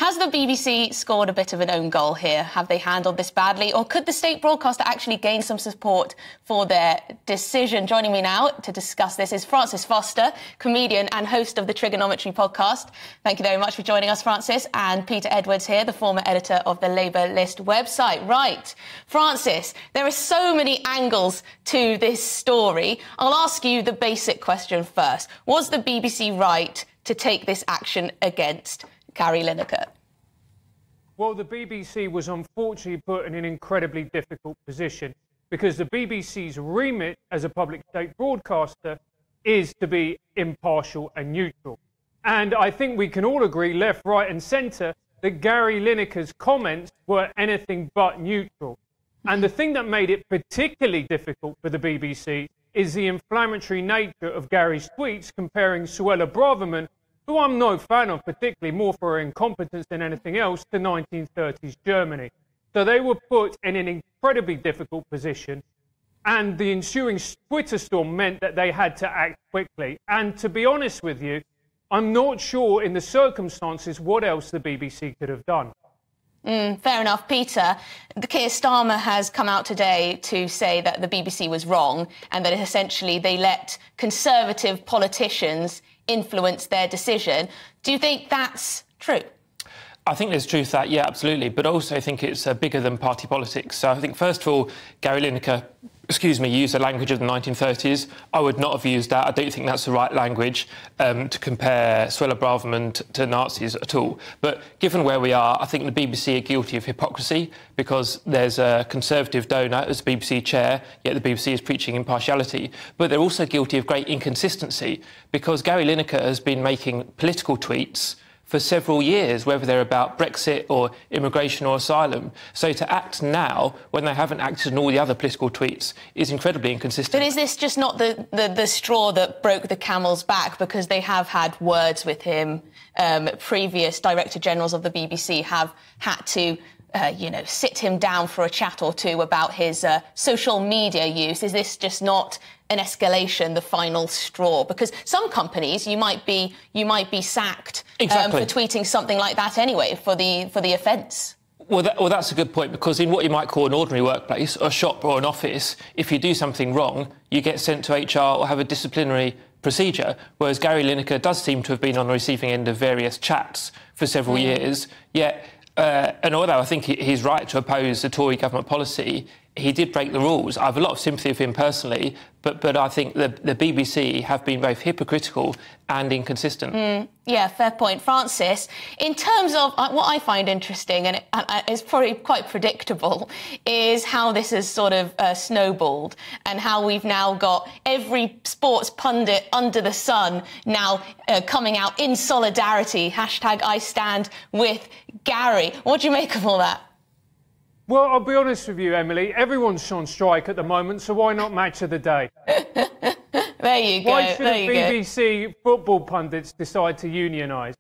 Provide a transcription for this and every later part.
Has the BBC scored a bit of an own goal here? Have they handled this badly? Or could the state broadcaster actually gain some support for their decision? Joining me now to discuss this is Francis Foster, comedian and host of the Trigonometry podcast. Thank you very much for joining us, Francis. And Peter Edwards here, the former editor of the Labour List website. Right, Francis, there are so many angles to this story. I'll ask you the basic question first. Was the BBC right to take this action against Gary Lineker? Well, the BBC was unfortunately put in an incredibly difficult position because the BBC's remit as a public state broadcaster is to be impartial and neutral. And I think we can all agree, left, right and centre, that Gary Lineker's comments were anything but neutral. And the thing that made it particularly difficult for the BBC is the inflammatory nature of Gary's tweets comparing Suella Braverman, who I'm no fan of particularly, more for her incompetence than anything else, to 1930s Germany. So they were put in an incredibly difficult position, and the ensuing Twitter storm meant that they had to act quickly. And to be honest with you, I'm not sure in the circumstances what else the BBC could have done. Fair enough. Peter, Keir Starmer has come out today to say that the BBC was wrong and that essentially they let Conservative politicians influence their decision. Do you think that's true? I think there's truth to that, yeah, absolutely. But also I think it's bigger than party politics. So I think, first of all, Gary Lineker, used the language of the 1930s. I would not have used that. I don't think that's the right language to compare Suella Braverman to Nazis at all. But given where we are, I think the BBC are guilty of hypocrisy because there's a Conservative donor as BBC chair, yet the BBC is preaching impartiality. But they're also guilty of great inconsistency because Gary Lineker has been making political tweets for several years, whether they're about Brexit or immigration or asylum. So to act now, when they haven't acted on all the other political tweets, is incredibly inconsistent. But is this just not the straw that broke the camel's back? Because they have had words with him. Previous Director Generals of the BBC have had to sit him down for a chat or two about his social media use. Is this just not an escalation, the final straw? Because some companies, you might be sacked for tweeting something like that anyway, for the offence. Well, that's a good point, because in what you might call an ordinary workplace, a shop or an office, if you do something wrong, you get sent to HR or have a disciplinary procedure, whereas Gary Lineker does seem to have been on the receiving end of various chats for several years, yet... and although I think he's right to oppose the Tory government policy, he did break the rules. I have a lot of sympathy with him personally, but I think the BBC have been both hypocritical and inconsistent. Yeah, fair point. Francis, in terms of what I find interesting, and it's probably quite predictable, is how this has sort of snowballed and how we've now got every sports pundit under the sun now coming out in solidarity, #IStandWith Gary. What do you make of all that? Well, I'll be honest with you, Emily. Everyone's on strike at the moment, so why not match of the day? There you go. Why should the BBC football pundits decide to unionise?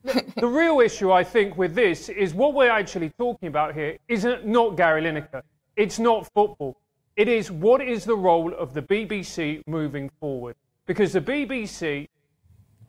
The real issue, I think, with this is what we're actually talking about here isn't not Gary Lineker. It's not football. It is what is the role of the BBC moving forward. Because the BBC,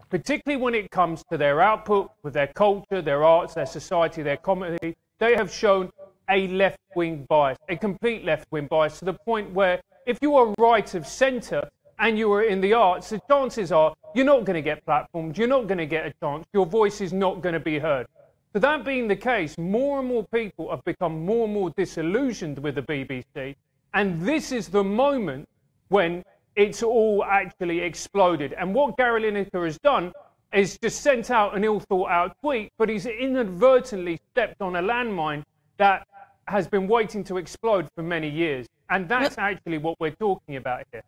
particularly when it comes to their output, with their culture, their arts, their society, their comedy, they have shown a left-wing bias, a complete left-wing bias, to the point where if you are right of centre and you are in the arts, the chances are you're not going to get platformed, you're not going to get a chance, your voice is not going to be heard. So that being the case, more and more people have become more and more disillusioned with the BBC, and this is the moment when it's all actually exploded. And what Gary Lineker has done is just sent out an ill-thought-out tweet, but he's inadvertently stepped on a landmine that has been waiting to explode for many years. And that's actually what we're talking about here.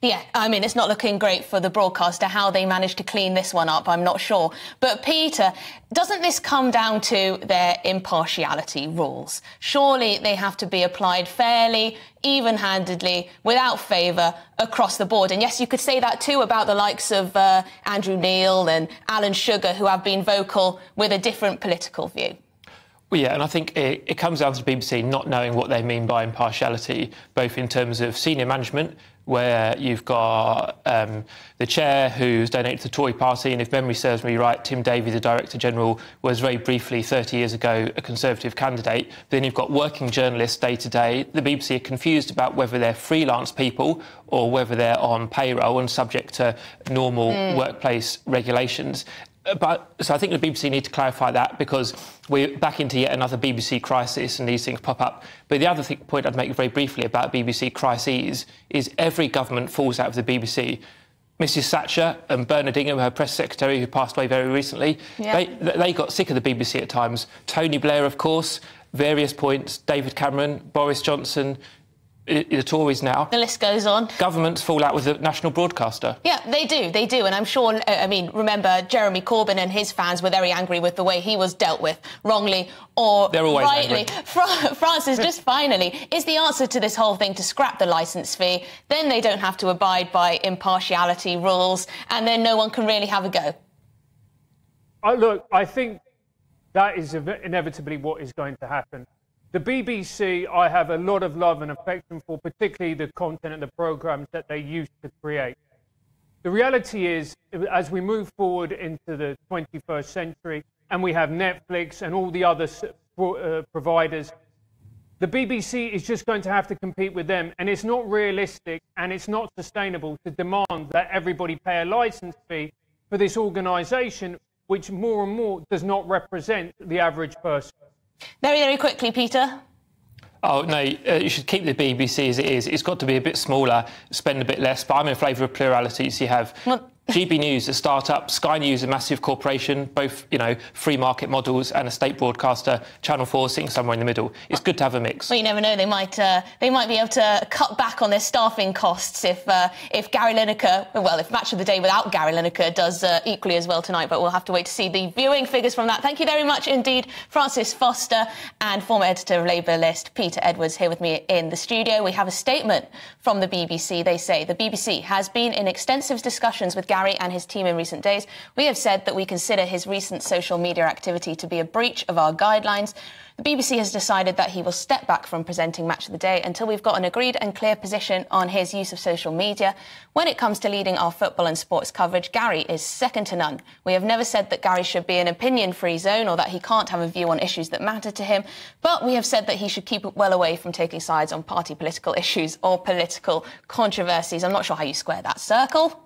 Yeah, I mean, it's not looking great for the broadcaster. How they managed to clean this one up, I'm not sure. But, Peter, doesn't this come down to their impartiality rules? Surely they have to be applied fairly, even-handedly, without favour, across the board. And yes, you could say that too about the likes of Andrew Neil and Alan Sugar, who have been vocal with a different political view. Well, yeah, and I think it comes down to the BBC not knowing what they mean by impartiality, both in terms of senior management, where you've got the chair who's donated to the Tory party, and if memory serves me right, Tim Davie, the Director General, was very briefly 30 years ago a Conservative candidate. Then you've got working journalists day to day. The BBC are confused about whether they're freelance people or whether they're on payroll and subject to normal workplace regulations. So I think the BBC need to clarify that, because we're back into yet another BBC crisis and these things pop up. But the other point I'd make very briefly about BBC crises is every government falls out of the BBC. Mrs Thatcher and Bernard Ingham, her press secretary, who passed away very recently, they got sick of the BBC at times. Tony Blair, of course, various points, David Cameron, Boris Johnson, the Tories now. The list goes on. Governments fall out with the national broadcaster. Yeah, they do. And I'm sure, remember, Jeremy Corbyn and his fans were very angry with the way he was dealt with, wrongly or They're always rightly. Angry. Francis, just finally, is the answer to this whole thing to scrap the licence fee? Then they don't have to abide by impartiality rules, and then no one can really have a go. Look, I think that is inevitably what is going to happen. The BBC, I have a lot of love and affection for, particularly the content and the programmes that they used to create. The reality is, as we move forward into the 21st century, and we have Netflix and all the other providers, the BBC is just going to have to compete with them, and it's not realistic and it's not sustainable to demand that everybody pay a licence fee for this organisation, which more and more does not represent the average person. Very, very quickly, Peter. Oh, no, you should keep the BBC as it is. It's got to be a bit smaller, spend a bit less, but I'm in favour of plurality. So you have GBNews, a start-up, Sky News, a massive corporation, both, free market models, and a state broadcaster, Channel 4 sitting somewhere in the middle. It's good to have a mix. Well, you never know. They might be able to cut back on their staffing costs if Gary Lineker, if Match of the Day without Gary Lineker does equally as well tonight. But we'll have to wait to see the viewing figures from that. Thank you very much indeed, Francis Foster, and former editor of Labour List, Peter Edwards, here with me in the studio. We have a statement from the BBC. They say the BBC has been in extensive discussions with Gary and his team in recent days. We have said that we consider his recent social media activity to be a breach of our guidelines. The BBC has decided that he will step back from presenting Match of the Day until we've got an agreed and clear position on his use of social media. When it comes to leading our football and sports coverage, Gary is second to none. We have never said that Gary should be an opinion-free zone or that he can't have a view on issues that matter to him, but we have said that he should keep it well away from taking sides on party political issues or political controversies. I'm not sure how you square that circle.